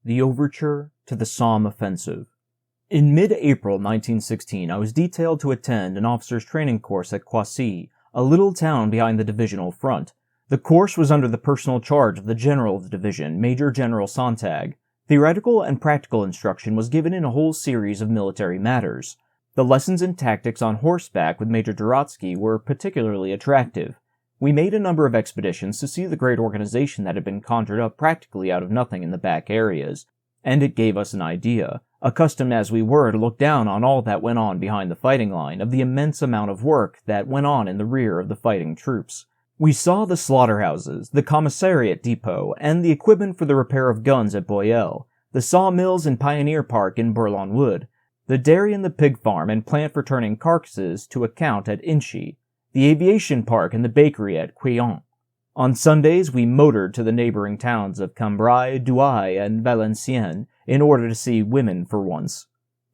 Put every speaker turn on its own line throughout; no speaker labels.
The Overture to the Somme Offensive. In mid-April 1916, I was detailed to attend an officer's training course at Poissy, a little town behind the divisional front. The course was under the personal charge of the general of the division, Major General Sontag. Theoretical and practical instruction was given in a whole series of military matters. The lessons in tactics on horseback with Major Duratsky were particularly attractive. We made a number of expeditions to see the great organization that had been conjured up practically out of nothing in the back areas, and it gave us an idea, accustomed as we were to look down on all that went on behind the fighting line, of the immense amount of work that went on in the rear of the fighting troops. We saw the slaughterhouses, the commissariat depot, and the equipment for the repair of guns at Boyel, the sawmills and pioneer park in Bourlon Wood, the dairy and the pig farm and plant for turning carcasses to account at Inchy, the aviation park and the bakery at Quéant. On Sundays, we motored to the neighboring towns of Cambrai, Douai, and Valenciennes in order to see women for once.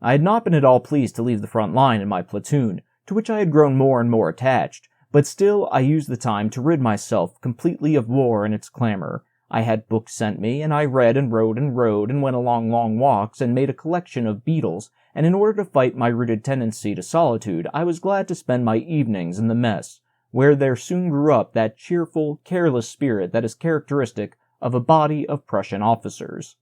I had not been at all pleased to leave the front line in my platoon, to which I had grown more and more attached, but still I used the time to rid myself completely of war and its clamor. I had books sent me, and I read and wrote and rode and went along long walks and made a collection of beetles, and in order to fight my rooted tendency to solitude, I was glad to spend my evenings in the mess, where there soon grew up that cheerful, careless spirit that is characteristic of a body of Prussian officers.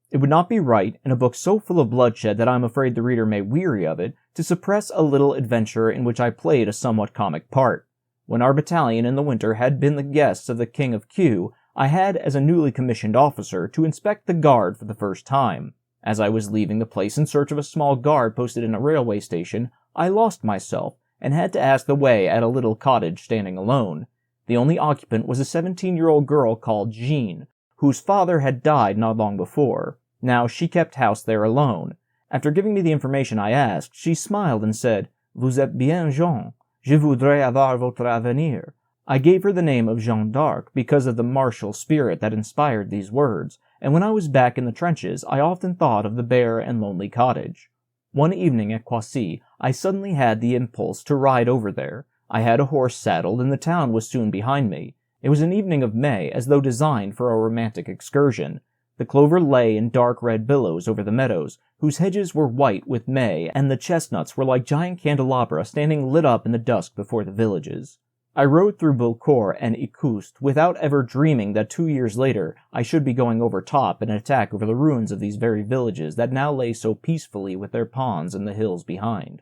It would not be right, in a book so full of bloodshed that I am afraid the reader may weary of it, to suppress a little adventure in which I played a somewhat comic part. When our battalion in the winter had been the guests of the King of Q, I had, as a newly commissioned officer, to inspect the guard for the first time. As I was leaving the place in search of a small guard posted in a railway station, I lost myself, and had to ask the way at a little cottage standing alone. The only occupant was a 17-year-old girl called Jean, whose father had died not long before. Now she kept house there alone. After giving me the information I asked, she smiled and said, "Vous êtes bien Jean. Je voudrais avoir votre avenir." I gave her the name of Jeanne d'Arc because of the martial spirit that inspired these words, and when I was back in the trenches, I often thought of the bare and lonely cottage. One evening at Poissy, I suddenly had the impulse to ride over there. I had a horse saddled, and the town was soon behind me. It was an evening of May, as though designed for a romantic excursion. The clover lay in dark red billows over the meadows, whose hedges were white with May, and the chestnuts were like giant candelabra standing lit up in the dusk before the villages. I rode through Beaucourt and Écoust without ever dreaming that 2 years later I should be going over top and attack over the ruins of these very villages that now lay so peacefully with their ponds in the hills behind.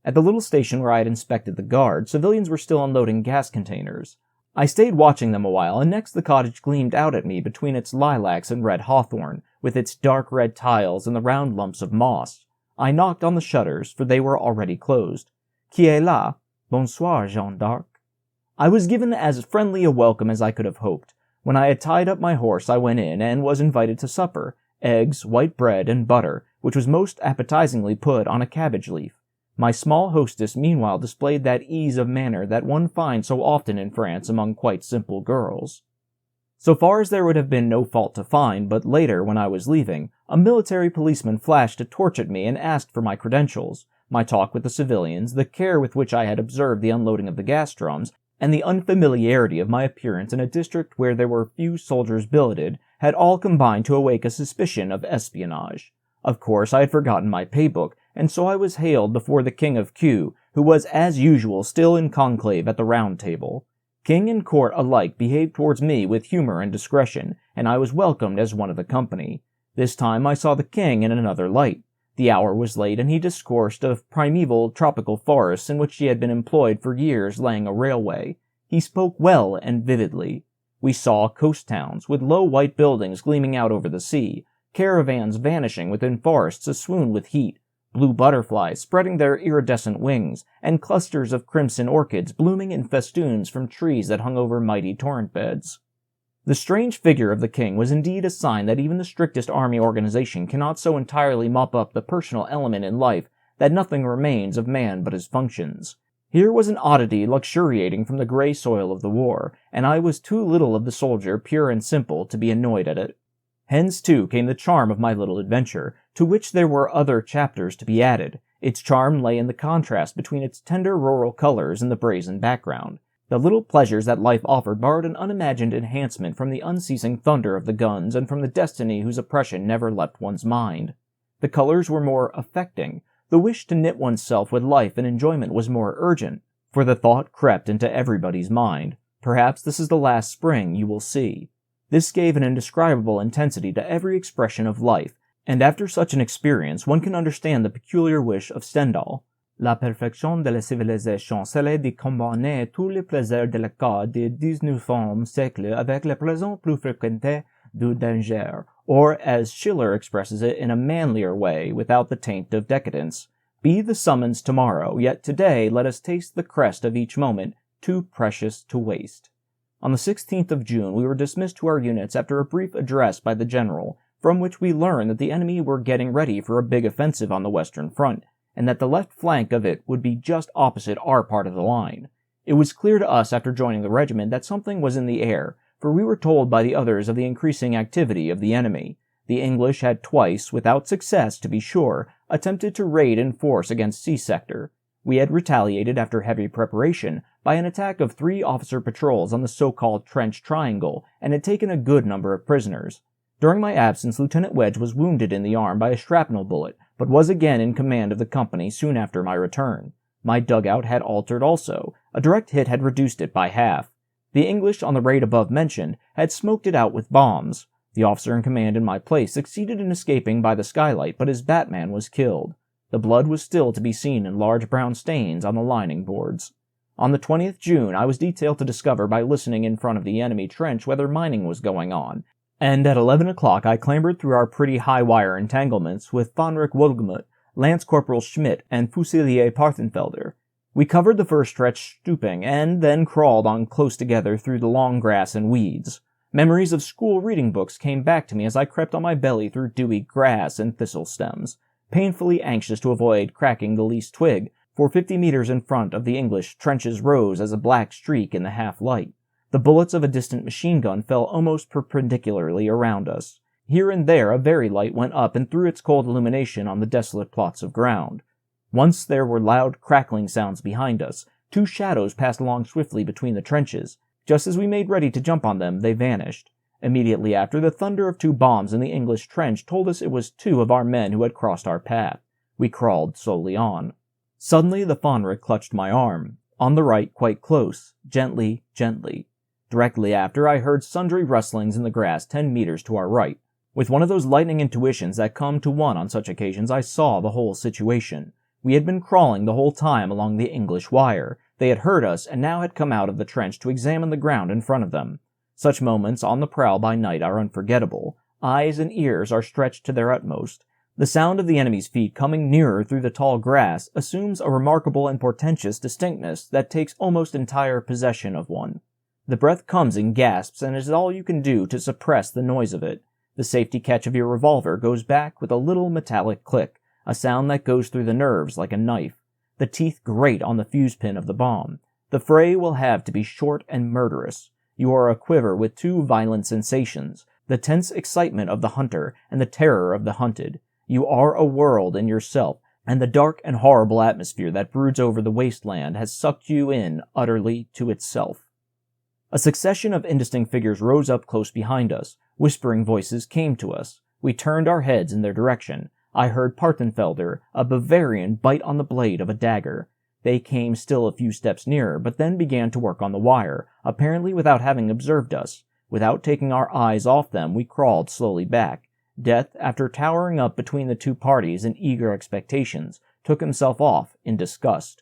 At the little station where I had inspected the guard, civilians were still unloading gas containers. I stayed watching them a while, and next the cottage gleamed out at me between its lilacs and red hawthorn, with its dark red tiles and the round lumps of moss. I knocked on the shutters, for they were already closed. "Qui est là? Bonsoir, Jeanne d'Arc." I was given as friendly a welcome as I could have hoped. When I had tied up my horse, I went in and was invited to supper: eggs, white bread, and butter, which was most appetizingly put on a cabbage leaf. My small hostess meanwhile displayed that ease of manner that one finds so often in France among quite simple girls. So far as there would have been no fault to find, but later, when I was leaving, a military policeman flashed a torch at me and asked for my credentials. My talk with the civilians, the care with which I had observed the unloading of the gas drums, and the unfamiliarity of my appearance in a district where there were few soldiers billeted, had all combined to awake a suspicion of espionage. Of course, I had forgotten my paybook, and so I was hailed before the King of Q, who was as usual still in conclave at the round table. King and court alike behaved towards me with humor and discretion, and I was welcomed as one of the company. This time I saw the king in another light. The hour was late, and he discoursed of primeval tropical forests in which he had been employed for years laying a railway. He spoke well and vividly. We saw coast towns, with low white buildings gleaming out over the sea, caravans vanishing within forests aswoon with heat, blue butterflies spreading their iridescent wings, and clusters of crimson orchids blooming in festoons from trees that hung over mighty torrent beds. The strange figure of the king was indeed a sign that even the strictest army organization cannot so entirely mop up the personal element in life that nothing remains of man but his functions. Here was an oddity luxuriating from the gray soil of the war, and I was too little of the soldier, pure and simple, to be annoyed at it. Hence, too, came the charm of my little adventure, to which there were other chapters to be added. Its charm lay in the contrast between its tender rural colors and the brazen background. The little pleasures that life offered borrowed an unimagined enhancement from the unceasing thunder of the guns and from the destiny whose oppression never left one's mind. The colors were more affecting, the wish to knit oneself with life and enjoyment was more urgent, for the thought crept into everybody's mind, perhaps this is the last spring you will see. This gave an indescribable intensity to every expression of life, and after such an experience one can understand the peculiar wish of Stendhal. La perfection de la civilisation serait de combiner tous les plaisirs délicats du 19e siècle avec les plaisirs plus fréquentés du danger, or as Schiller expresses it in a manlier way without the taint of decadence, be the summons tomorrow, yet today let us taste the crest of each moment, too precious to waste. On the 16th of June we were dismissed to our units after a brief address by the general, from which we learned that the enemy were getting ready for a big offensive on the western front, and that the left flank of it would be just opposite our part of the line. It was clear to us after joining the regiment that something was in the air, for we were told by the others of the increasing activity of the enemy. The English had twice, without success to be sure, attempted to raid in force against C sector. We had retaliated after heavy preparation by an attack of 3 officer patrols on the so-called trench triangle, and had taken a good number of prisoners. During my absence, Lieutenant Wedge was wounded in the arm by a shrapnel bullet, but was again in command of the company soon after my return. My dugout had altered also. A direct hit had reduced it by half. The English on the raid above mentioned had smoked it out with bombs. The officer in command in my place succeeded in escaping by the skylight, but his batman was killed. The blood was still to be seen in large brown stains on the lining boards. On the 20th June, I was detailed to discover by listening in front of the enemy trench whether mining was going on, and at 11 o'clock I clambered through our pretty high-wire entanglements with Fähnrich Wohlgemuth, Lance Corporal Schmidt, and Fusilier Parthenfelder. We covered the first stretch stooping, and then crawled on close together through the long grass and weeds. Memories of school reading books came back to me as I crept on my belly through dewy grass and thistle stems, painfully anxious to avoid cracking the least twig, for 50 meters in front of the English trenches rose as a black streak in the half-light. The bullets of a distant machine gun fell almost perpendicularly around us. Here and there a very light went up and threw its cold illumination on the desolate plots of ground. Once there were loud crackling sounds behind us. 2 shadows passed along swiftly between the trenches. Just as we made ready to jump on them, they vanished. Immediately after, the thunder of 2 bombs in the English trench told us it was 2 of our men who had crossed our path. We crawled slowly on. Suddenly the Fähnrich clutched my arm. On the right, quite close. Gently, gently. Directly after, I heard sundry rustlings in the grass 10 meters to our right. With one of those lightning intuitions that come to one on such occasions, I saw the whole situation. We had been crawling the whole time along the English wire. They had heard us, and now had come out of the trench to examine the ground in front of them. Such moments on the prowl by night are unforgettable. Eyes and ears are stretched to their utmost. The sound of the enemy's feet coming nearer through the tall grass assumes a remarkable and portentous distinctness that takes almost entire possession of one. The breath comes in gasps, and it is all you can do to suppress the noise of it. The safety catch of your revolver goes back with a little metallic click, a sound that goes through the nerves like a knife. The teeth grate on the fuse pin of the bomb. The fray will have to be short and murderous. You are aquiver with 2 violent sensations, the tense excitement of the hunter and the terror of the hunted. You are a world in yourself, and the dark and horrible atmosphere that broods over the wasteland has sucked you in utterly to itself. A succession of indistinct figures rose up close behind us. Whispering voices came to us. We turned our heads in their direction. I heard Parthenfelder, a Bavarian, bite on the blade of a dagger. They came still a few steps nearer, but then began to work on the wire, apparently without having observed us. Without taking our eyes off them, we crawled slowly back. Death, after towering up between the 2 parties in eager expectations, took himself off in disgust.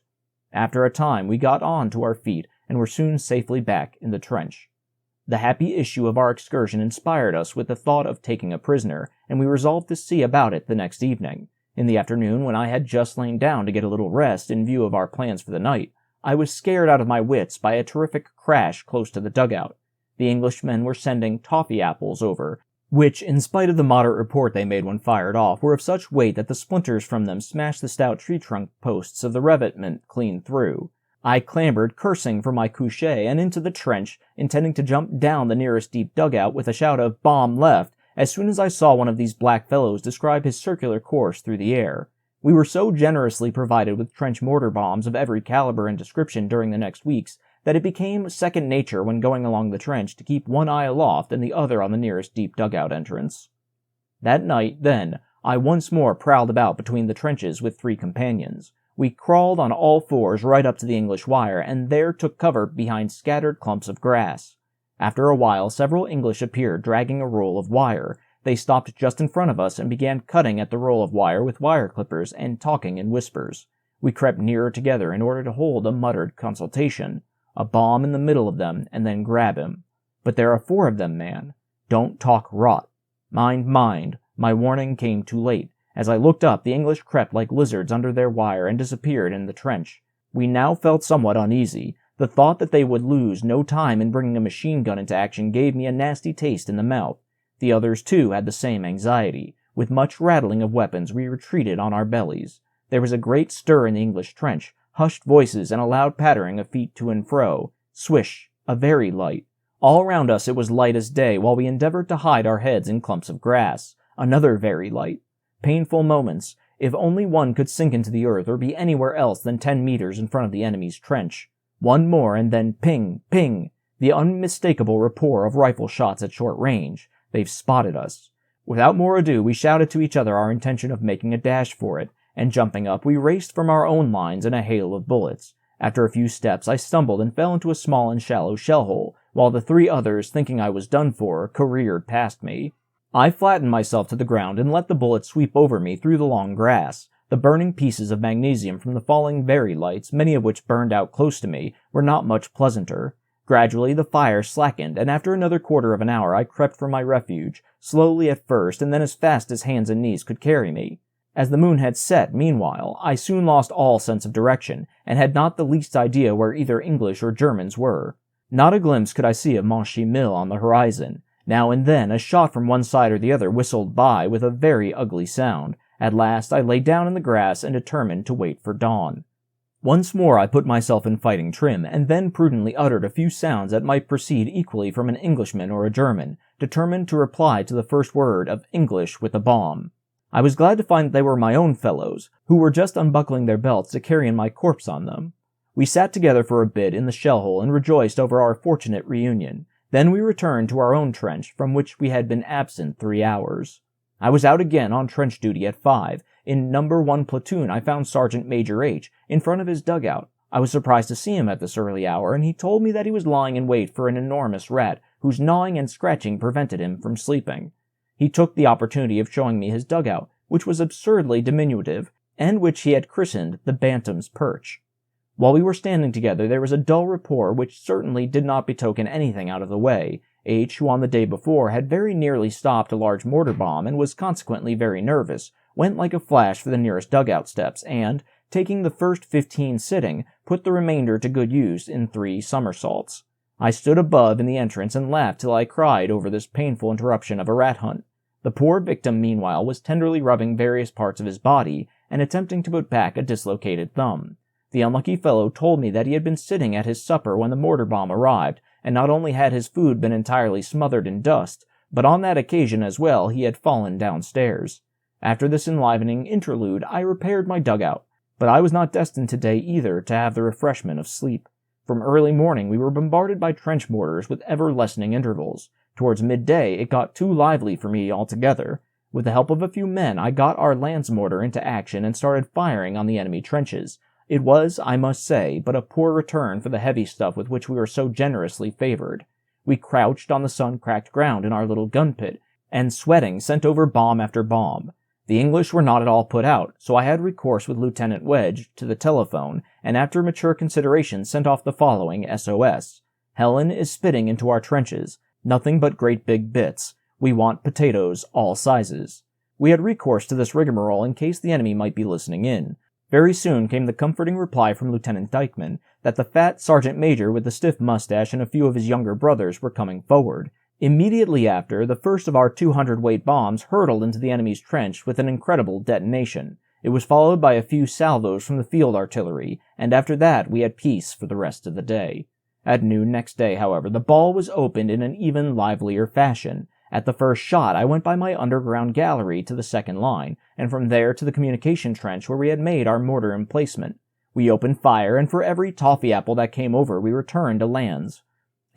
After a time, we got on to our feet and were soon safely back in the trench. The happy issue of our excursion inspired us with the thought of taking a prisoner, and we resolved to see about it the next evening. In the afternoon, when I had just lain down to get a little rest in view of our plans for the night, I was scared out of my wits by a terrific crash close to the dugout. The Englishmen were sending toffee apples over, which, in spite of the moderate report they made when fired off, were of such weight that the splinters from them smashed the stout tree trunk posts of the revetment clean through. I clambered, cursing, from my couche and into the trench, intending to jump down the nearest deep dugout with a shout of "Bomb left!" as soon as I saw one of these black fellows describe his circular course through the air. We were so generously provided with trench mortar bombs of every caliber and description during the next weeks that it became second nature when going along the trench to keep one eye aloft and the other on the nearest deep dugout entrance. That night, then, I once more prowled about between the trenches with 3 companions. We crawled on all fours right up to the English wire, and there took cover behind scattered clumps of grass. After a while, several English appeared dragging a roll of wire. They stopped just in front of us and began cutting at the roll of wire with wire clippers and talking in whispers. We crept nearer together in order to hold a muttered consultation. A bomb in the middle of them, and then grab him. But there are 4 of them, man. Don't talk rot. Mind. My warning came too late. As I looked up, the English crept like lizards under their wire and disappeared in the trench. We now felt somewhat uneasy. The thought that they would lose no time in bringing a machine gun into action gave me a nasty taste in the mouth. The others, too, had the same anxiety. With much rattling of weapons, we retreated on our bellies. There was a great stir in the English trench, hushed voices and a loud pattering of feet to and fro. Swish, a very light. All around us it was light as day, while we endeavored to hide our heads in clumps of grass. Another very light. Painful moments. If only one could sink into the earth or be anywhere else than 10 meters in front of the enemy's trench. One more, and then ping, ping. The unmistakable rapport of rifle shots at short range. They've spotted us. Without more ado, we shouted to each other our intention of making a dash for it, and jumping up, we raced from our own lines in a hail of bullets. After a few steps, I stumbled and fell into a small and shallow shell hole, while the 3 others, thinking I was done for, careered past me. I flattened myself to the ground and let the bullets sweep over me through the long grass. The burning pieces of magnesium from the falling very lights, many of which burned out close to me, were not much pleasanter. Gradually the fire slackened, and after another quarter of an hour I crept for my refuge, slowly at first, and then as fast as hands and knees could carry me. As the moon had set, meanwhile, I soon lost all sense of direction, and had not the least idea where either English or Germans were. Not a glimpse could I see of Monchy Mill on the horizon. Now and then a shot from one side or the other whistled by with a very ugly sound. At last I lay down in the grass and determined to wait for dawn. Once more I put myself in fighting trim, and then prudently uttered a few sounds that might proceed equally from an Englishman or a German, determined to reply to the first word of English with a bomb. I was glad to find that they were my own fellows, who were just unbuckling their belts to carry in my corpse on them. We sat together for a bit in the shell hole and rejoiced over our fortunate reunion. Then we returned to our own trench, from which we had been absent 3 hours. I was out again on trench duty at 5. In No. 1 platoon I found Sergeant Major H. in front of his dugout. I was surprised to see him at this early hour, and he told me that he was lying in wait for an enormous rat, whose gnawing and scratching prevented him from sleeping. He took the opportunity of showing me his dugout, which was absurdly diminutive, and which he had christened the Bantam's Perch. While we were standing together, there was a dull rapport which certainly did not betoken anything out of the way. H., who on the day before had very nearly stopped a large mortar bomb and was consequently very nervous, went like a flash for the nearest dugout steps, and, taking the first 15 sitting, put the remainder to good use in 3 somersaults. I stood above in the entrance and laughed till I cried over this painful interruption of a rat hunt. The poor victim, meanwhile, was tenderly rubbing various parts of his body and attempting to put back a dislocated thumb. The unlucky fellow told me that he had been sitting at his supper when the mortar bomb arrived, and not only had his food been entirely smothered in dust, but on that occasion as well he had fallen downstairs. After this enlivening interlude, I repaired my dugout, but I was not destined today either to have the refreshment of sleep. From early morning we were bombarded by trench mortars with ever-lessening intervals. Towards midday it got too lively for me altogether. With the help of a few men, I got our lance mortar into action and started firing on the enemy trenches. It was, I must say, but a poor return for the heavy stuff with which we were so generously favored. We crouched on the sun-cracked ground in our little gun pit, and sweating sent over bomb after bomb. The English were not at all put out, so I had recourse with Lieutenant Wedge to the telephone, and after mature consideration sent off the following SOS. Helen is spitting into our trenches. Nothing but great big bits. We want potatoes, all sizes. We had recourse to this rigmarole in case the enemy might be listening in. Very soon came the comforting reply from Lieutenant Dykeman that the fat sergeant major with the stiff mustache and a few of his younger brothers were coming forward. Immediately after, the first of our 200-weight bombs hurtled into the enemy's trench with an incredible detonation. It was followed by a few salvos from the field artillery, and after that we had peace for the rest of the day. At noon next day, however, the ball was opened in an even livelier fashion. At the first shot, I went by my underground gallery to the second line, and from there to the communication trench where we had made our mortar emplacement. We opened fire, and for every toffee apple that came over, we returned to Lands.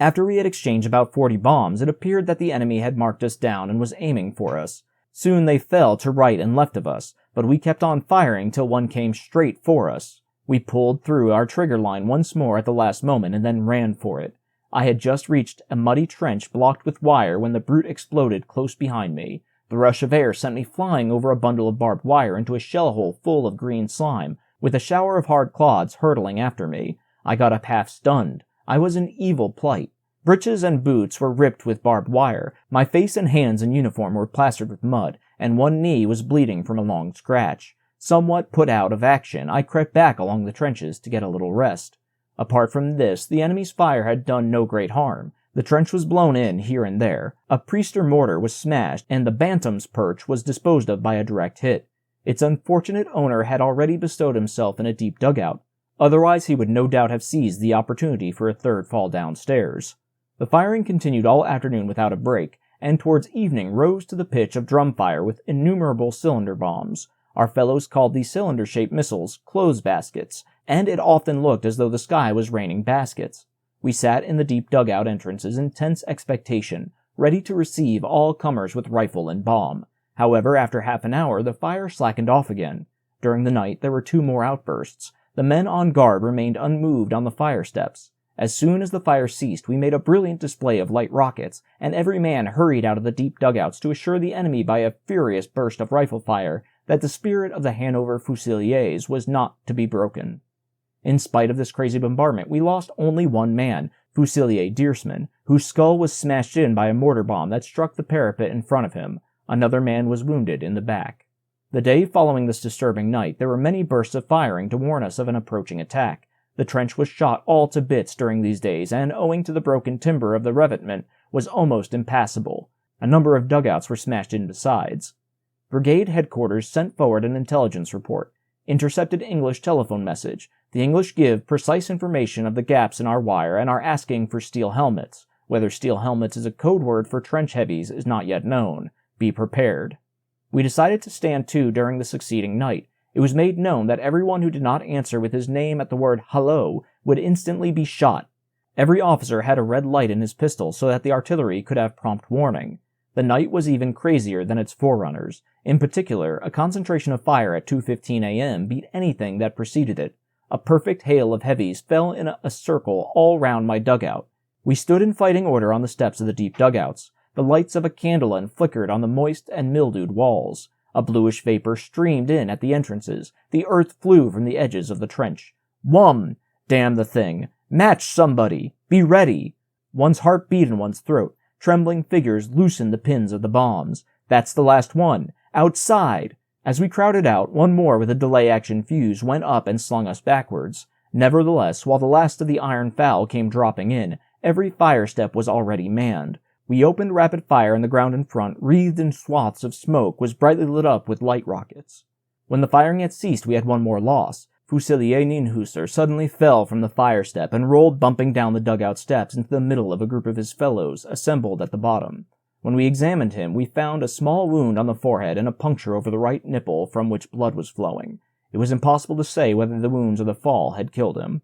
After we had exchanged about 40 bombs, it appeared that the enemy had marked us down and was aiming for us. Soon they fell to right and left of us, but we kept on firing till one came straight for us. We pulled through our trigger line once more at the last moment and then ran for it. I had just reached a muddy trench blocked with wire when the brute exploded close behind me. The rush of air sent me flying over a bundle of barbed wire into a shell hole full of green slime, with a shower of hard clods hurtling after me. I got up half stunned. I was in evil plight. Breeches and boots were ripped with barbed wire, my face and hands in uniform were plastered with mud, and one knee was bleeding from a long scratch. Somewhat put out of action, I crept back along the trenches to get a little rest. Apart from this, the enemy's fire had done no great harm. The trench was blown in here and there, a Priester mortar was smashed, and the Bantam's perch was disposed of by a direct hit. Its unfortunate owner had already bestowed himself in a deep dugout. Otherwise he would no doubt have seized the opportunity for a third fall downstairs. The firing continued all afternoon without a break, and towards evening rose to the pitch of drum fire with innumerable cylinder bombs. Our fellows called these cylinder-shaped missiles clothes baskets, and it often looked as though the sky was raining baskets. We sat in the deep dugout entrances in tense expectation, ready to receive all comers with rifle and bomb. However, after half an hour, the fire slackened off again. During the night, there were 2 more outbursts. The men on guard remained unmoved on the fire steps. As soon as the fire ceased, we made a brilliant display of light rockets, and every man hurried out of the deep dugouts to assure the enemy by a furious burst of rifle fire that the spirit of the Hanover Fusiliers was not to be broken. In spite of this crazy bombardment, we lost only one man, Fusilier Deersman, whose skull was smashed in by a mortar bomb that struck the parapet in front of him. Another man was wounded in the back. The day following this disturbing night, there were many bursts of firing to warn us of an approaching attack. The trench was shot all to bits during these days, and owing to the broken timber of the revetment, was almost impassable. A number of dugouts were smashed in besides. Brigade headquarters sent forward an intelligence report. Intercepted English telephone message. The English give precise information of the gaps in our wire and are asking for steel helmets. Whether steel helmets is a code word for trench heavies is not yet known. Be prepared. We decided to stand to during the succeeding night. It was made known that everyone who did not answer with his name at the word "hello" would instantly be shot. Every officer had a red light in his pistol so that the artillery could have prompt warning. The night was even crazier than its forerunners. In particular, a concentration of fire at 2:15 a.m. beat anything that preceded it. A perfect hail of heavies fell in a circle all round my dugout. We stood in fighting order on the steps of the deep dugouts. The lights of a candle end flickered on the moist and mildewed walls. A bluish vapor streamed in at the entrances. The earth flew from the edges of the trench. Whum! Damn the thing! Match somebody! Be ready! One's heart beat in one's throat. Trembling figures loosened the pins of the bombs. That's the last one! Outside! As we crowded out, one more with a delay-action fuse went up and slung us backwards. Nevertheless, while the last of the iron foul came dropping in, every fire step was already manned. We opened rapid fire, and the ground in front, wreathed in swaths of smoke, was brightly lit up with light rockets. When the firing had ceased, we had one more loss. Fusilier Nienhuser suddenly fell from the fire step and rolled bumping down the dugout steps into the middle of a group of his fellows assembled at the bottom. When we examined him, we found a small wound on the forehead and a puncture over the right nipple from which blood was flowing. It was impossible to say whether the wounds or the fall had killed him.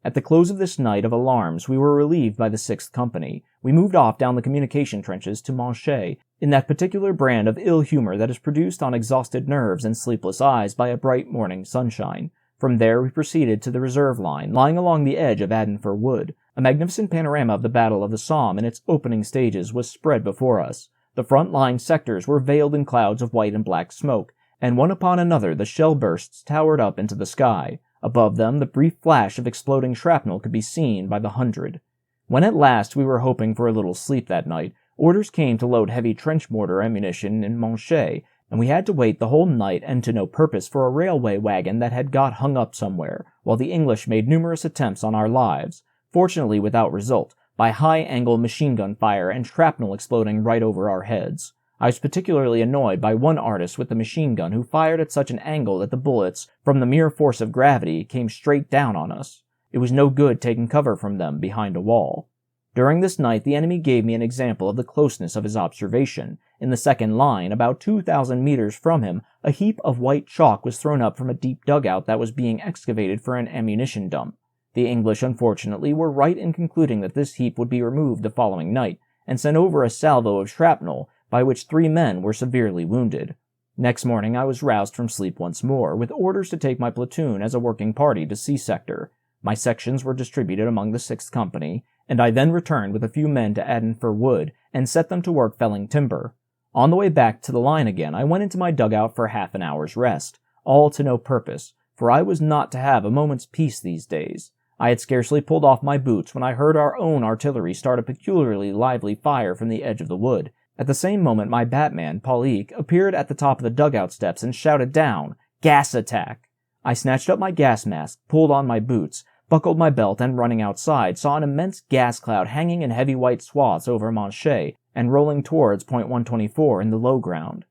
At the close of this night of alarms, we were relieved by the 6th Company. We moved off down the communication trenches to Monchy, in that particular brand of ill humor that is produced on exhausted nerves and sleepless eyes by a bright morning sunshine. From there we proceeded to the reserve line, lying along the edge of Adenfur Wood. A magnificent panorama of the Battle of the Somme in its opening stages was spread before us. The front line sectors were veiled in clouds of white and black smoke, and one upon another the shell bursts towered up into the sky. Above them, the brief flash of exploding shrapnel could be seen by the hundred. When at last we were hoping for a little sleep that night, orders came to load heavy trench mortar ammunition in Monchy, and we had to wait the whole night and to no purpose for a railway wagon that had got hung up somewhere, while the English made numerous attempts on our lives, fortunately without result, by high-angle machine-gun fire and shrapnel exploding right over our heads. I was particularly annoyed by one artist with the machine gun who fired at such an angle that the bullets, from the mere force of gravity, came straight down on us. It was no good taking cover from them behind a wall. During this night, the enemy gave me an example of the closeness of his observation. In the second line, about 2,000 meters from him, a heap of white chalk was thrown up from a deep dugout that was being excavated for an ammunition dump. The English, unfortunately, were right in concluding that this heap would be removed the following night, and sent over a salvo of shrapnel, by which 3 men were severely wounded. Next morning I was roused from sleep once more, with orders to take my platoon as a working party to C Sector. My sections were distributed among the 6th Company, and I then returned with a few men to Aden for wood, and set them to work felling timber. On the way back to the line again, I went into my dugout for half an hour's rest, all to no purpose, for I was not to have a moment's peace these days. I had scarcely pulled off my boots when I heard our own artillery start a peculiarly lively fire from the edge of the wood. At the same moment my batman, Paulik, appeared at the top of the dugout steps and shouted down, "Gas attack!" I snatched up my gas mask, pulled on my boots, buckled my belt, and running outside, saw an immense gas cloud hanging in heavy white swaths over Monchy and rolling towards point 124 in the low ground.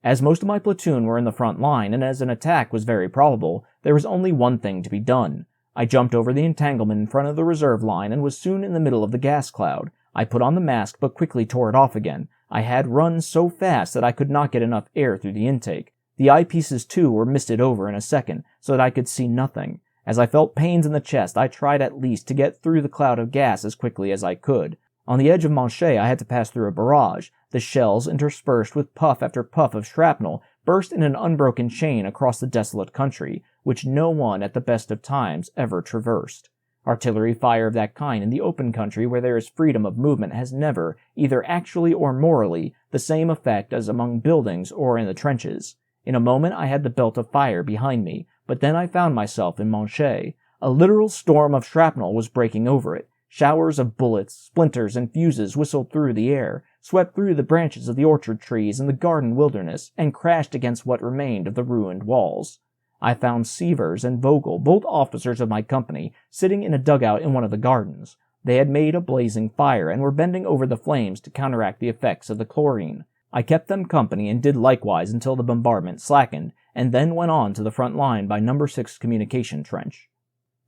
As most of my platoon were in the front line, and as an attack was very probable, there was only one thing to be done. I jumped over the entanglement in front of the reserve line and was soon in the middle of the gas cloud. I put on the mask but quickly tore it off again. I had run so fast that I could not get enough air through the intake. The eyepieces, too, were misted over in a second, so that I could see nothing. As I felt pains in the chest, I tried at least to get through the cloud of gas as quickly as I could. On the edge of Monchy I had to pass through a barrage. The shells, interspersed with puff after puff of shrapnel, burst in an unbroken chain across the desolate country, which no one at the best of times ever traversed. Artillery fire of that kind in the open country where there is freedom of movement has never, either actually or morally, the same effect as among buildings or in the trenches. In a moment I had the belt of fire behind me, but then I found myself in Monchy. A literal storm of shrapnel was breaking over it. Showers of bullets, splinters, and fuses whistled through the air, swept through the branches of the orchard trees and the garden wilderness, and crashed against what remained of the ruined walls. I found Sievers and Vogel, both officers of my company, sitting in a dugout in one of the gardens. They had made a blazing fire, and were bending over the flames to counteract the effects of the chlorine. I kept them company and did likewise until the bombardment slackened, and then went on to the front line by No. 6 communication trench.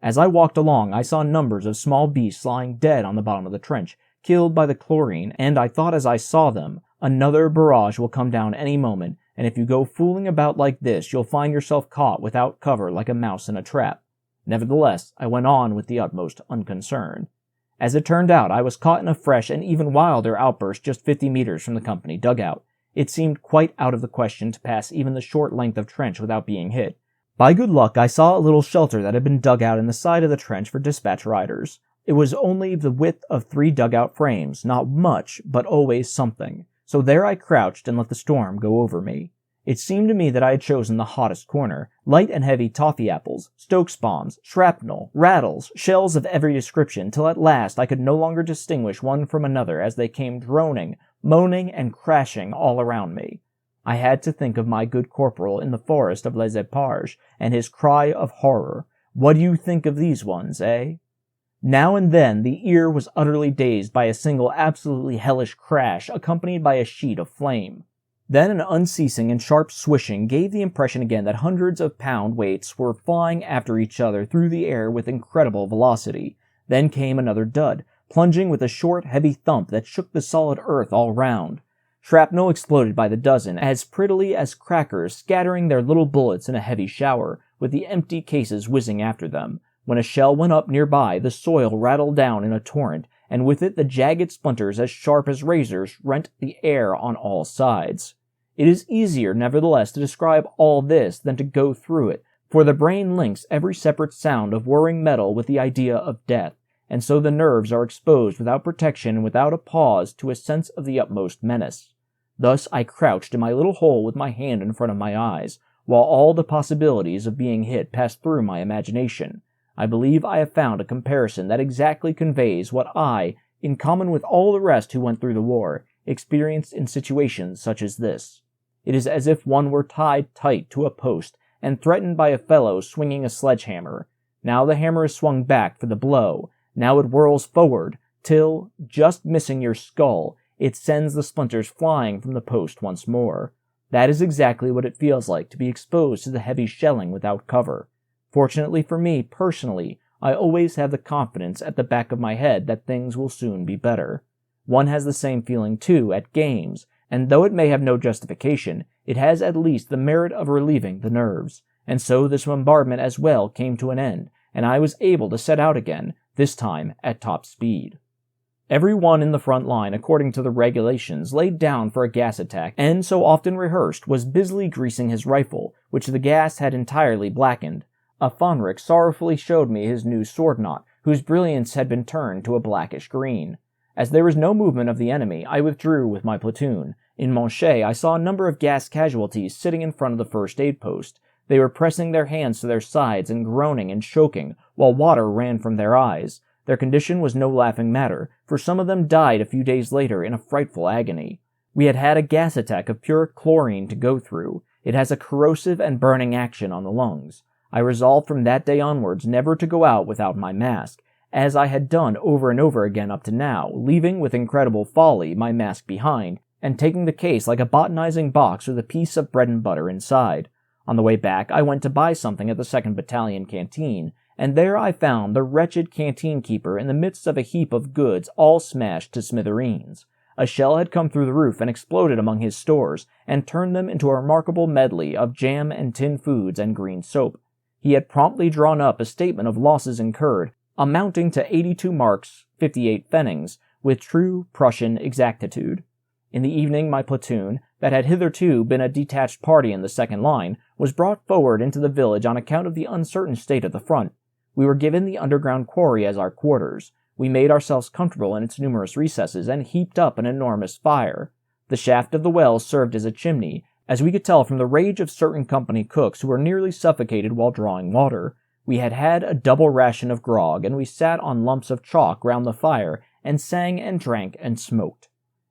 As I walked along, I saw numbers of small beasts lying dead on the bottom of the trench, killed by the chlorine, and I thought as I saw them, another barrage will come down any moment, and if you go fooling about like this, you'll find yourself caught without cover like a mouse in a trap. Nevertheless, I went on with the utmost unconcern. As it turned out, I was caught in a fresh and even wilder outburst just 50 meters from the company dugout. It seemed quite out of the question to pass even the short length of trench without being hit. By good luck, I saw a little shelter that had been dug out in the side of the trench for dispatch riders. It was only the width of 3 dugout frames, not much, but always something. So there I crouched and let the storm go over me. It seemed to me that I had chosen the hottest corner. Light and heavy toffee apples, Stokes bombs, shrapnel, rattles, shells of every description, till at last I could no longer distinguish one from another as they came droning, moaning, and crashing all around me. I had to think of my good corporal in the forest of Les Eparges, and his cry of horror. What do you think of these ones, eh? Now and then the ear was utterly dazed by a single absolutely hellish crash accompanied by a sheet of flame. Then an unceasing and sharp swishing gave the impression again that hundreds of pound weights were flying after each other through the air with incredible velocity. Then came another dud, plunging with a short, heavy thump that shook the solid earth all round. Shrapnel exploded by the dozen, as prettily as crackers, scattering their little bullets in a heavy shower, with the empty cases whizzing after them. When a shell went up nearby, the soil rattled down in a torrent, and with it the jagged splinters as sharp as razors rent the air on all sides. It is easier, nevertheless, to describe all this than to go through it, for the brain links every separate sound of whirring metal with the idea of death, and so the nerves are exposed without protection and without a pause to a sense of the utmost menace. Thus I crouched in my little hole with my hand in front of my eyes, while all the possibilities of being hit passed through my imagination. I believe I have found a comparison that exactly conveys what I, in common with all the rest who went through the war, experienced in situations such as this. It is as if one were tied tight to a post and threatened by a fellow swinging a sledgehammer. Now the hammer is swung back for the blow. Now it whirls forward, till, just missing your skull, it sends the splinters flying from the post once more. That is exactly what it feels like to be exposed to the heavy shelling without cover. Fortunately for me, personally, I always have the confidence at the back of my head that things will soon be better. One has the same feeling, too, at games, and though it may have no justification, it has at least the merit of relieving the nerves. And so this bombardment as well came to an end, and I was able to set out again, this time at top speed. Everyone in the front line, according to the regulations, laid down for a gas attack, and so often rehearsed, was busily greasing his rifle, which the gas had entirely blackened. A Fähnrich sorrowfully showed me his new sword knot, whose brilliance had been turned to a blackish green. As there was no movement of the enemy, I withdrew with my platoon. In Monchy, I saw a number of gas casualties sitting in front of the first aid post. They were pressing their hands to their sides and groaning and choking, while water ran from their eyes. Their condition was no laughing matter, for some of them died a few days later in a frightful agony. We had had a gas attack of pure chlorine to go through. It has a corrosive and burning action on the lungs. I resolved from that day onwards never to go out without my mask, as I had done over and over again up to now, leaving with incredible folly my mask behind, and taking the case like a botanizing box with a piece of bread and butter inside. On the way back, I went to buy something at the 2nd Battalion canteen, and there I found the wretched canteen keeper in the midst of a heap of goods all smashed to smithereens. A shell had come through the roof and exploded among his stores, and turned them into a remarkable medley of jam and tinned foods and green soap. He had promptly drawn up a statement of losses incurred, amounting to 82 marks, 58 pfennigs, with true Prussian exactitude. In the evening, my platoon, that had hitherto been a detached party in the second line, was brought forward into the village on account of the uncertain state of the front. We were given the underground quarry as our quarters. We made ourselves comfortable in its numerous recesses and heaped up an enormous fire. The shaft of the well served as a chimney, as we could tell from the rage of certain company cooks who were nearly suffocated while drawing water. We had had a double ration of grog, and we sat on lumps of chalk round the fire and sang and drank and smoked.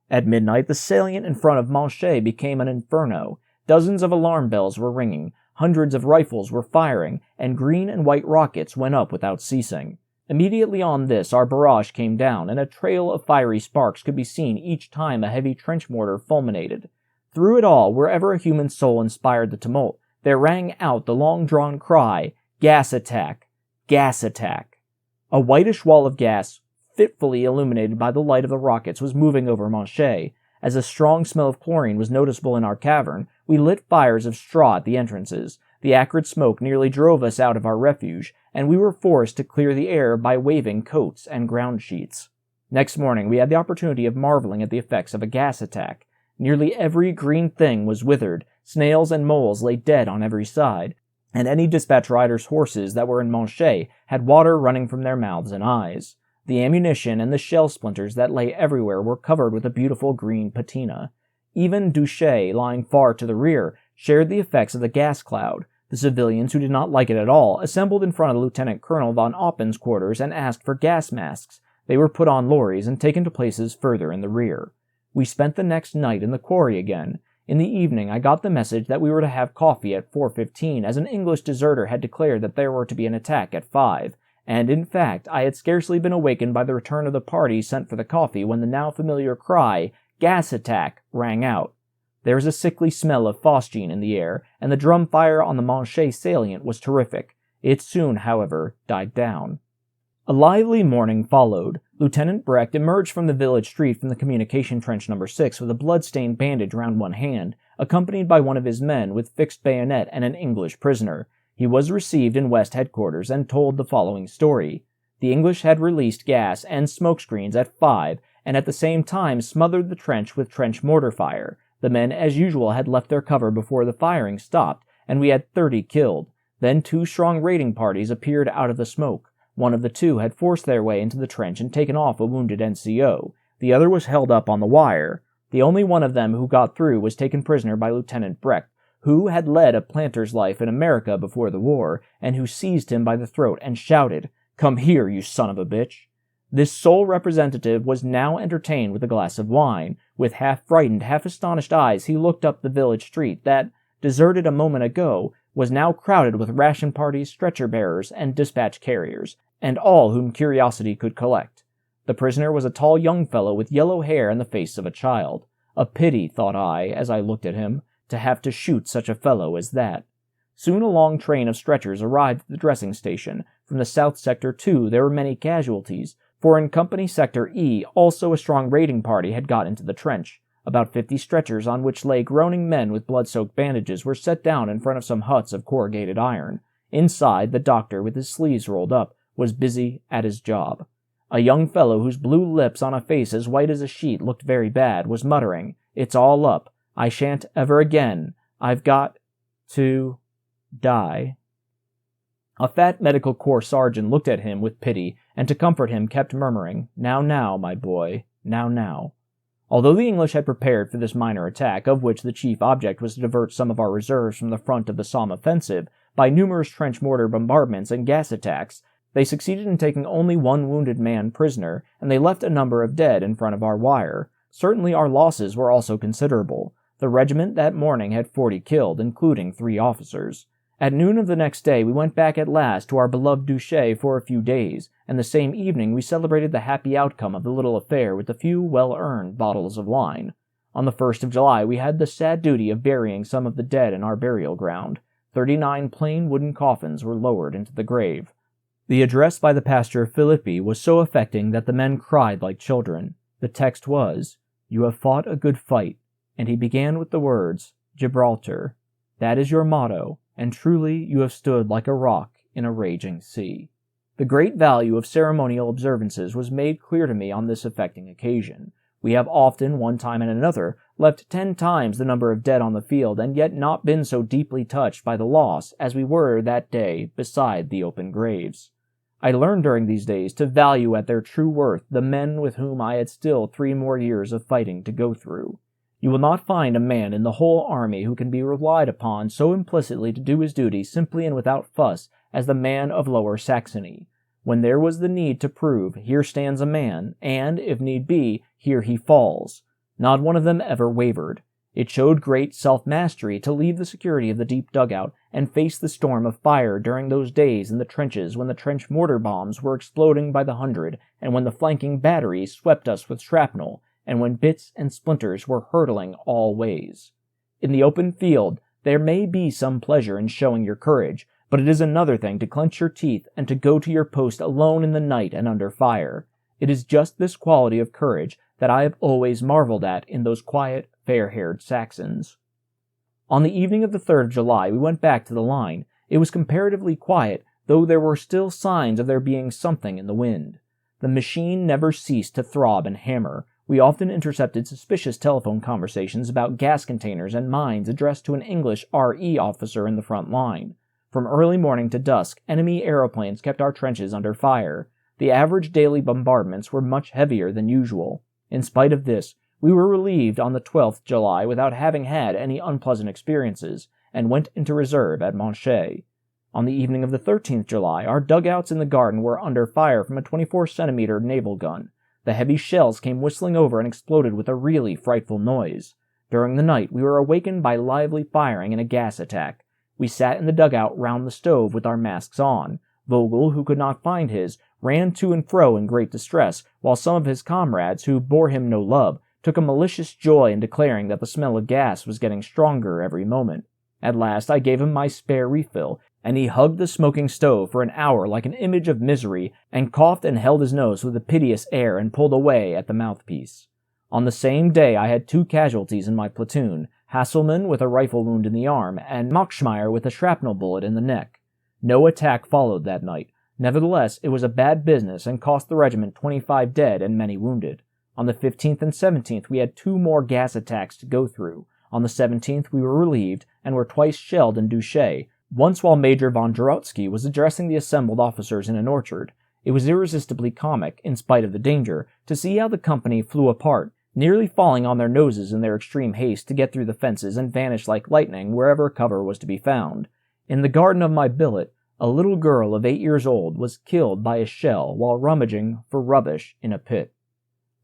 At midnight, the salient in front of Monchy became an inferno. Dozens of alarm bells were ringing, hundreds of rifles were firing, and green and white rockets went up without ceasing. Immediately on this, our barrage came down, and a trail of fiery sparks could be seen each time a heavy trench mortar fulminated. Through it all, wherever a human soul inspired the tumult, there rang out the long-drawn cry, "Gas attack! Gas attack!" A whitish wall of gas, fitfully illuminated by the light of the rockets, was moving over Monchy. As a strong smell of chlorine was noticeable in our cavern, we lit fires of straw at the entrances. The acrid smoke nearly drove us out of our refuge, and we were forced to clear the air by waving coats and ground sheets. Next morning, we had the opportunity of marveling at the effects of a gas attack. Nearly every green thing was withered, snails and moles lay dead on every side, and any dispatch riders' horses that were in Monchy had water running from their mouths and eyes. The ammunition and the shell splinters that lay everywhere were covered with a beautiful green patina. Even Douchet, lying far to the rear, shared the effects of the gas cloud. The civilians, who did not like it at all, assembled in front of Lieutenant Colonel von Oppen's quarters and asked for gas masks. They were put on lorries and taken to places further in the rear. We spent the next night in the quarry again. In the evening, I got the message that we were to have coffee at 4:15, as an English deserter had declared that there were to be an attack at 5. And in fact, I had scarcely been awakened by the return of the party sent for the coffee when the now familiar cry, "Gas attack!" rang out. There was a sickly smell of phosgene in the air, and the drum fire on the Monchy salient was terrific. It soon, however, died down. A lively morning followed. Lieutenant Brecht emerged from the village street from the communication trench number 6 with a blood-stained bandage round one hand, accompanied by one of his men with fixed bayonet and an English prisoner. He was received in West Headquarters and told the following story. The English had released gas and smoke screens at 5, and at the same time smothered the trench with trench mortar fire. The men, as usual, had left their cover before the firing stopped, and we had 30 killed. Then 2 strong raiding parties appeared out of the smoke. One of the 2 had forced their way into the trench and taken off a wounded NCO. The other was held up on the wire. The only one of them who got through was taken prisoner by Lieutenant Brecht, who had led a planter's life in America before the war, and who seized him by the throat and shouted, "Come here, you son of a bitch!" This sole representative was now entertained with a glass of wine. With half-frightened, half-astonished eyes he looked up the village street that, deserted a moment ago, was now crowded with ration parties, stretcher-bearers, and dispatch carriers, and all whom curiosity could collect. The prisoner was a tall young fellow with yellow hair and the face of a child. A pity, thought I, as I looked at him, to have to shoot such a fellow as that. Soon a long train of stretchers arrived at the dressing station, From the south sector, too, there were many casualties, for in Company Sector E, also a strong raiding party had got into the trench. About 50 stretchers on which lay groaning men with blood-soaked bandages were set down in front of some huts of corrugated iron. Inside, the doctor, with his sleeves rolled up, was busy at his job. A young fellow whose blue lips on a face as white as a sheet looked very bad was muttering, "It's all up. I shan't ever again. I've got to die." A fat medical corps sergeant looked at him with pity, and to comfort him kept murmuring, "Now, my boy, now." Although the English had prepared for this minor attack, of which the chief object was to divert some of our reserves from the front of the Somme offensive, by numerous trench mortar bombardments and gas attacks, they succeeded in taking only one wounded man prisoner, and they left a number of dead in front of our wire. Certainly our losses were also considerable. The regiment that morning had 40 killed, including 3 officers. At noon of the next day we went back at last to our beloved Douchet for a few days, and the same evening we celebrated the happy outcome of the little affair with a few well-earned bottles of wine. On the 1st of July we had the sad duty of burying some of the dead in our burial ground. 39 plain wooden coffins were lowered into the grave. The address by the pastor Filippi was so affecting that the men cried like children. The text was, "You have fought a good fight," and he began with the words, "Gibraltar. That is your motto, and truly you have stood like a rock in a raging sea." The great value of ceremonial observances was made clear to me on this affecting occasion. We have often, one time and another, left 10 times the number of dead on the field, and yet not been so deeply touched by the loss as we were that day beside the open graves. I learned during these days to value at their true worth the men with whom I had still 3 more years of fighting to go through. You will not find a man in the whole army who can be relied upon so implicitly to do his duty simply and without fuss as the man of Lower Saxony. When there was the need to prove, "Here stands a man," and, if need be, "Here he falls," not one of them ever wavered. It showed great self-mastery to leave the security of the deep dugout and face the storm of fire during those days in the trenches when the trench mortar bombs were exploding by the hundred, and when the flanking batteries swept us with shrapnel, and when bits and splinters were hurtling all ways. In the open field, there may be some pleasure in showing your courage, but it is another thing to clench your teeth and to go to your post alone in the night and under fire. It is just this quality of courage that I have always marveled at in those quiet, fair-haired Saxons. On the evening of the 3rd of July, we went back to the line. It was comparatively quiet, though there were still signs of there being something in the wind. The machine never ceased to throb and hammer. We often intercepted suspicious telephone conversations about gas containers and mines addressed to an English RE officer in the front line. From early morning to dusk, enemy aeroplanes kept our trenches under fire. The average daily bombardments were much heavier than usual. In spite of this, we were relieved on the 12th July without having had any unpleasant experiences, and went into reserve at Monchy. On the evening of the 13th July, our dugouts in the garden were under fire from a 24-centimeter naval gun. The heavy shells came whistling over and exploded with a really frightful noise. During the night, we were awakened by lively firing and a gas attack. We sat in the dugout round the stove with our masks on. Vogel, who could not find his, ran to and fro in great distress, while some of his comrades, who bore him no love, took a malicious joy in declaring that the smell of gas was getting stronger every moment. At last I gave him my spare refill, and he hugged the smoking stove for an hour like an image of misery, and coughed and held his nose with a piteous air and pulled away at the mouthpiece. On the same day I had 2 casualties in my platoon, Hasselmann with a rifle wound in the arm, and Machschmeyer with a shrapnel bullet in the neck. No attack followed that night. Nevertheless, it was a bad business and cost the regiment 25 dead and many wounded. On the 15th and 17th we had 2 more gas attacks to go through. On the 17th we were relieved and were twice shelled in Douchet, once while Major von Jarotsky was addressing the assembled officers in an orchard. It was irresistibly comic, in spite of the danger, to see how the company flew apart, nearly falling on their noses in their extreme haste to get through the fences and vanish like lightning wherever cover was to be found. In the garden of my billet, a little girl of 8 years old was killed by a shell while rummaging for rubbish in a pit.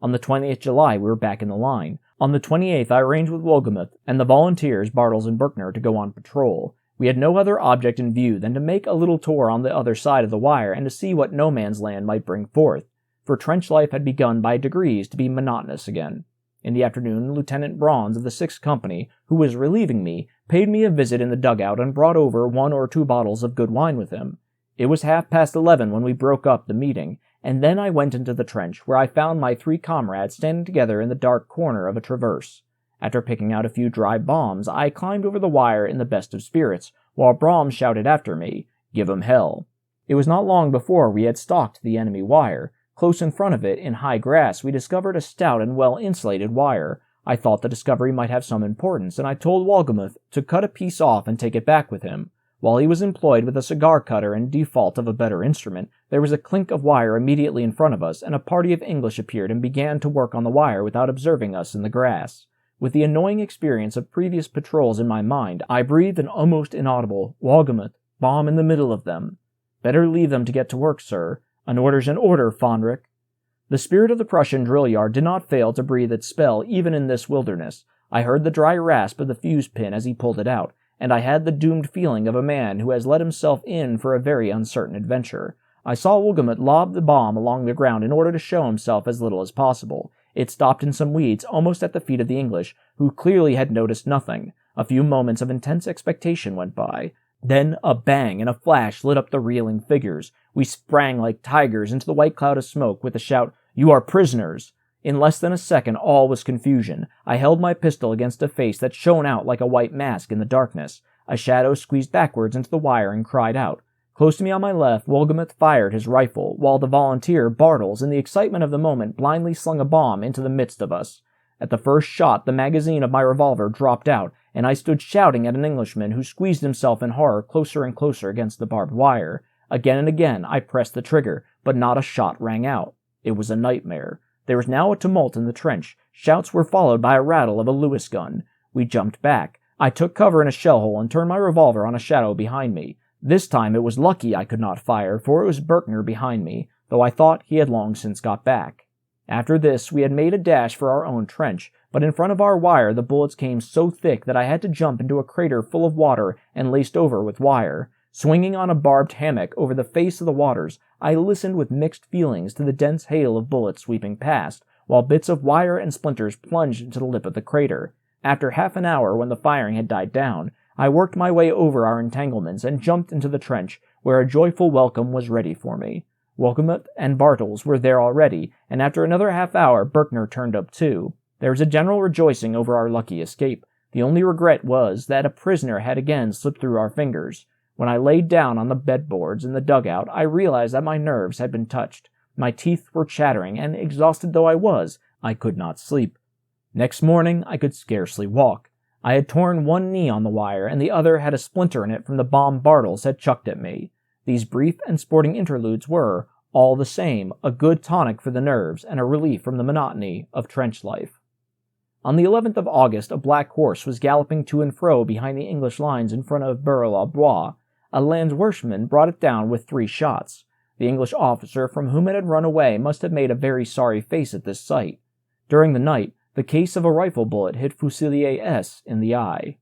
On the 20th July we were back in the line. On the 28th I arranged with Wolgemuth and the volunteers, Bartels and Berkner, to go on patrol. We had no other object in view than to make a little tour on the other side of the wire and to see what no man's land might bring forth, for trench life had begun by degrees to be monotonous again. In the afternoon, Lieutenant Bronze of the 6th Company, who was relieving me, paid me a visit in the dugout and brought over 1 or 2 bottles of good wine with him. It was 11:30 when we broke up the meeting, and then I went into the trench, where I found my 3 comrades standing together in the dark corner of a traverse. After picking out a few dry bombs, I climbed over the wire in the best of spirits, while Brahms shouted after me, "Give 'em hell." It was not long before we had stalked the enemy wire. Close in front of it, in high grass, we discovered a stout and well-insulated wire. I thought the discovery might have some importance, and I told Wolgemuth to cut a piece off and take it back with him. While he was employed with a cigar cutter in default of a better instrument, there was a clink of wire immediately in front of us, and a party of English appeared and began to work on the wire without observing us in the grass. With the annoying experience of previous patrols in my mind, I breathed an almost inaudible, "Wolgemuth, bomb in the middle of them." "Better leave them to get to work, sir. An order's an order, Fondrick." The spirit of the Prussian drill yard did not fail to breathe its spell even in this wilderness. I heard the dry rasp of the fuse pin as he pulled it out, and I had the doomed feeling of a man who has let himself in for a very uncertain adventure. I saw Wolgemuth lob the bomb along the ground in order to show himself as little as possible. It stopped in some weeds almost at the feet of the English, who clearly had noticed nothing. A few moments of intense expectation went by. Then a bang and a flash lit up the reeling figures. We sprang like tigers into the white cloud of smoke with the shout, "You are prisoners!" In less than a second, all was confusion. I held my pistol against a face that shone out like a white mask in the darkness. A shadow squeezed backwards into the wire and cried out. Close to me on my left, Wolgemuth fired his rifle, while the volunteer, Bartels, in the excitement of the moment, blindly slung a bomb into the midst of us. At the first shot, the magazine of my revolver dropped out, and I stood shouting at an Englishman who squeezed himself in horror closer and closer against the barbed wire. Again and again I pressed the trigger, but not a shot rang out. It was a nightmare. There was now a tumult in the trench. Shouts were followed by a rattle of a Lewis gun. We jumped back. I took cover in a shell hole and turned my revolver on a shadow behind me. This time it was lucky I could not fire, for it was Berkner behind me, though I thought he had long since got back. After this, we had made a dash for our own trench, but in front of our wire the bullets came so thick that I had to jump into a crater full of water and laced over with wire. Swinging on a barbed hammock over the face of the waters, I listened with mixed feelings to the dense hail of bullets sweeping past, while bits of wire and splinters plunged into the lip of the crater. After half an hour, when the firing had died down, I worked my way over our entanglements and jumped into the trench, where a joyful welcome was ready for me. Wolgemuth and Bartels were there already, and after another half hour Berkner turned up too. There was a general rejoicing over our lucky escape. The only regret was that a prisoner had again slipped through our fingers. When I laid down on the bedboards in the dugout, I realized that my nerves had been touched. My teeth were chattering, and exhausted though I was, I could not sleep. Next morning I could scarcely walk. I had torn one knee on the wire, and the other had a splinter in it from the bomb Bartels had chucked at me. These brief and sporting interludes were, all the same, a good tonic for the nerves and a relief from the monotony of trench life. On the 11th of August, a black horse was galloping to and fro behind the English lines in front of Bure-la-Bois. A Landwehrman brought it down with 3 shots. The English officer from whom it had run away must have made a very sorry face at this sight. During the night, the case of a rifle bullet hit Fusilier S in the eye.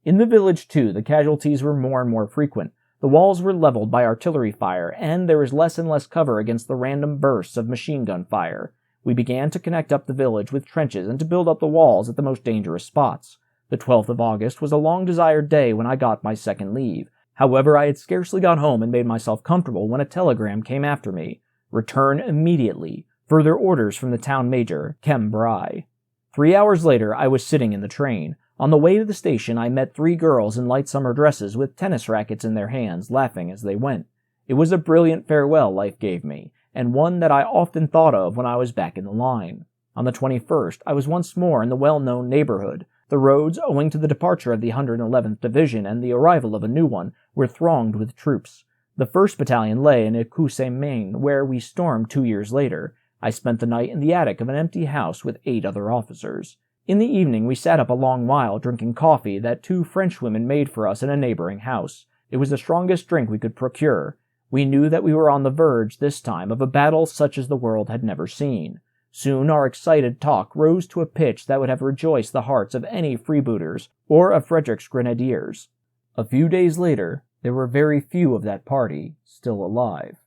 In the village, too, the casualties were more and more frequent. The walls were leveled by artillery fire, and there was less and less cover against the random bursts of machine gun fire. We began to connect up the village with trenches and to build up the walls at the most dangerous spots. The 12th of August was a long-desired day when I got my second leave. However, I had scarcely got home and made myself comfortable when a telegram came after me. Return immediately. Further orders from the town major, Cambrai. 3 hours later, I was sitting in the train. On the way to the station, I met 3 girls in light summer dresses with tennis rackets in their hands, laughing as they went. It was a brilliant farewell life gave me, and one that I often thought of when I was back in the line. On the 21st, I was once more in the well-known neighborhood. The roads, owing to the departure of the 111th Division and the arrival of a new one, were thronged with troops. The 1st Battalion lay in Écusses-Maine, where we stormed 2 years later. I spent the night in the attic of an empty house with 8 other officers. In the evening we sat up a long while drinking coffee that 2 Frenchwomen made for us in a neighboring house. It was the strongest drink we could procure. We knew that we were on the verge, this time, of a battle such as the world had never seen. Soon our excited talk rose to a pitch that would have rejoiced the hearts of any freebooters or of Frederick's grenadiers. A few days later, there were very few of that party still alive.